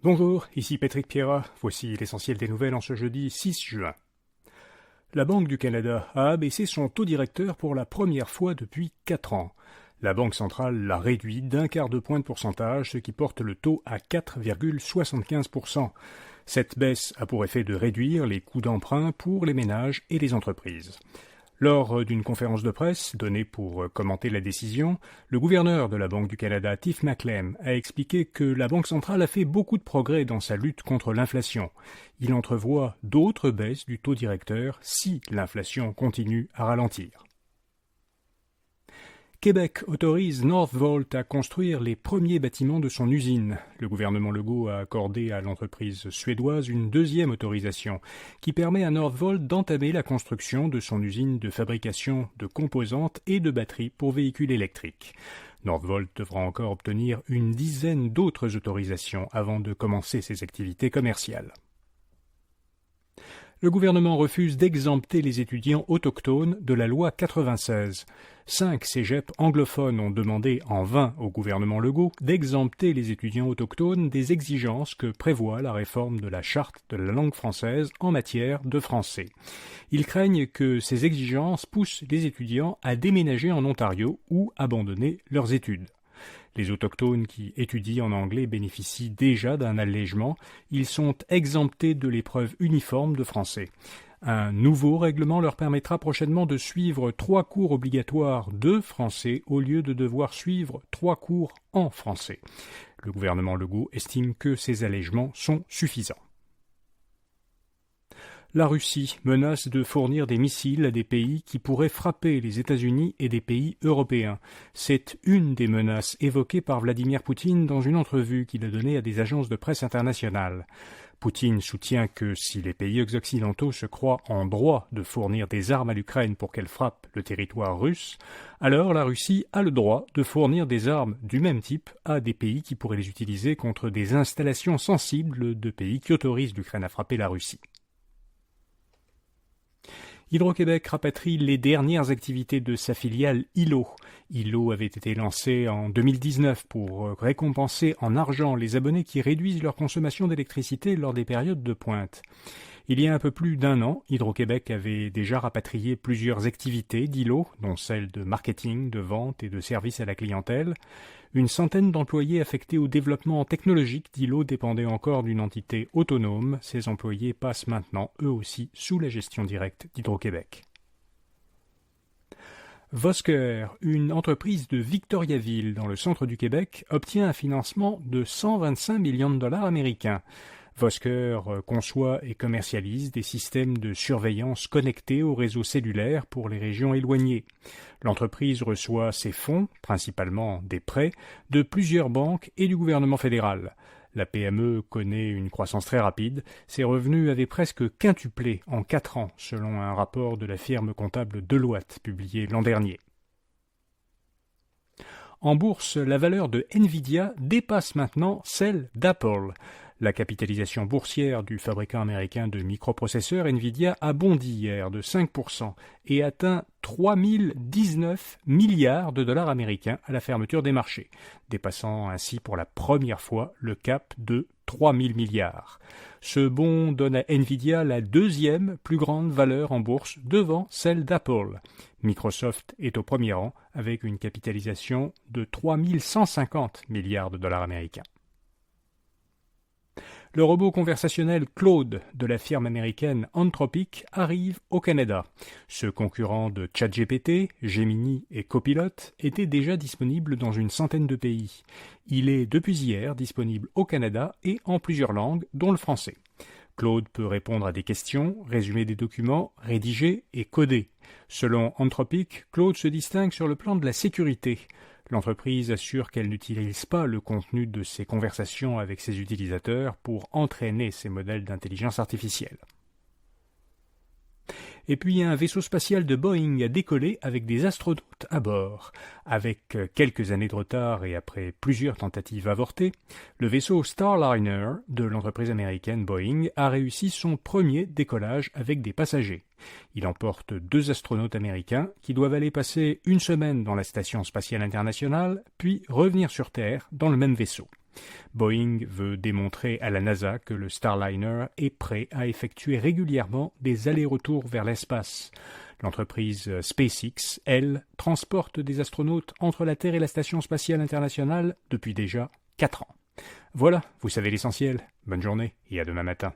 Bonjour, ici Patrick Pierrat. Voici l'essentiel des nouvelles en ce jeudi 6 juin. La Banque du Canada a abaissé son taux directeur pour la première fois depuis 4 ans. La Banque centrale l'a réduit d'un quart de point de pourcentage, ce qui porte le taux à 4,75%. Cette baisse a pour effet de réduire les coûts d'emprunt pour les ménages et les entreprises. Lors d'une conférence de presse donnée pour commenter la décision, le gouverneur de la Banque du Canada, Tiff Macklem, a expliqué que la Banque centrale a fait beaucoup de progrès dans sa lutte contre l'inflation. Il entrevoit d'autres baisses du taux directeur si l'inflation continue à ralentir. Québec autorise Northvolt à construire les premiers bâtiments de son usine. Le gouvernement Legault a accordé à l'entreprise suédoise une deuxième autorisation qui permet à Northvolt d'entamer la construction de son usine de fabrication de composantes et de batteries pour véhicules électriques. Northvolt devra encore obtenir une dizaine d'autres autorisations avant de commencer ses activités commerciales. Le gouvernement refuse d'exempter les étudiants autochtones de la loi 96. 5 cégeps anglophones ont demandé en vain au gouvernement Legault d'exempter les étudiants autochtones des exigences que prévoit la réforme de la Charte de la langue française en matière de français. Ils craignent que ces exigences poussent les étudiants à déménager en Ontario ou abandonner leurs études. Les autochtones qui étudient en anglais bénéficient déjà d'un allègement. Ils sont exemptés de l'épreuve uniforme de français. Un nouveau règlement leur permettra prochainement de suivre 3 cours obligatoires de français au lieu de devoir suivre 3 cours en français. Le gouvernement Legault estime que ces allègements sont suffisants. La Russie menace de fournir des missiles à des pays qui pourraient frapper les États-Unis et des pays européens. C'est une des menaces évoquées par Vladimir Poutine dans une entrevue qu'il a donnée à des agences de presse internationales. Poutine soutient que si les pays occidentaux se croient en droit de fournir des armes à l'Ukraine pour qu'elle frappe le territoire russe, alors la Russie a le droit de fournir des armes du même type à des pays qui pourraient les utiliser contre des installations sensibles de pays qui autorisent l'Ukraine à frapper la Russie. Hydro-Québec rapatrie les dernières activités de sa filiale ILO. ILO avait été lancé en 2019 pour récompenser en argent les abonnés qui réduisent leur consommation d'électricité lors des périodes de pointe. Il y a un peu plus d'un an, Hydro-Québec avait déjà rapatrié plusieurs activités d'ILO, dont celles de marketing, de vente et de services à la clientèle. Une centaine d'employés affectés au développement technologique d'ILO dépendaient encore d'une entité autonome. Ces employés passent maintenant, eux aussi, sous la gestion directe d'Hydro-Québec. Vosker, une entreprise de Victoriaville dans le centre du Québec, obtient un financement de 125 millions de dollars américains. Vosker conçoit et commercialise des systèmes de surveillance connectés au réseau cellulaire pour les régions éloignées. L'entreprise reçoit ses fonds, principalement des prêts, de plusieurs banques et du gouvernement fédéral. La PME connaît une croissance très rapide. Ses revenus avaient presque quintuplé en 4 ans, selon un rapport de la firme comptable Deloitte publié l'an dernier. En bourse, la valeur de Nvidia dépasse maintenant celle d'Apple. La capitalisation boursière du fabricant américain de microprocesseurs Nvidia a bondi hier de 5% et atteint 3019 milliards de dollars américains à la fermeture des marchés, dépassant ainsi pour la première fois le cap de 3000 milliards. Ce bond donne à Nvidia la deuxième plus grande valeur en bourse devant celle d'Apple. Microsoft est au premier rang avec une capitalisation de 3150 milliards de dollars américains. Le robot conversationnel Claude de la firme américaine Anthropic arrive au Canada. Ce concurrent de ChatGPT, Gemini et Copilot était déjà disponible dans une centaine de pays. Il est depuis hier disponible au Canada et en plusieurs langues, dont le français. Claude peut répondre à des questions, résumer des documents, rédiger et coder. Selon Anthropic, Claude se distingue sur le plan de la sécurité. L'entreprise assure qu'elle n'utilise pas le contenu de ses conversations avec ses utilisateurs pour entraîner ses modèles d'intelligence artificielle. Et puis un vaisseau spatial de Boeing a décollé avec des astronautes à bord. Avec quelques années de retard et après plusieurs tentatives avortées, le vaisseau Starliner de l'entreprise américaine Boeing a réussi son premier décollage avec des passagers. Il emporte 2 astronautes américains qui doivent aller passer une semaine dans la Station spatiale internationale, puis revenir sur Terre dans le même vaisseau. Boeing veut démontrer à la NASA que le Starliner est prêt à effectuer régulièrement des allers-retours vers l'espace. L'entreprise SpaceX, elle, transporte des astronautes entre la Terre et la Station spatiale internationale depuis déjà 4 ans. Voilà, vous savez l'essentiel. Bonne journée et à demain matin.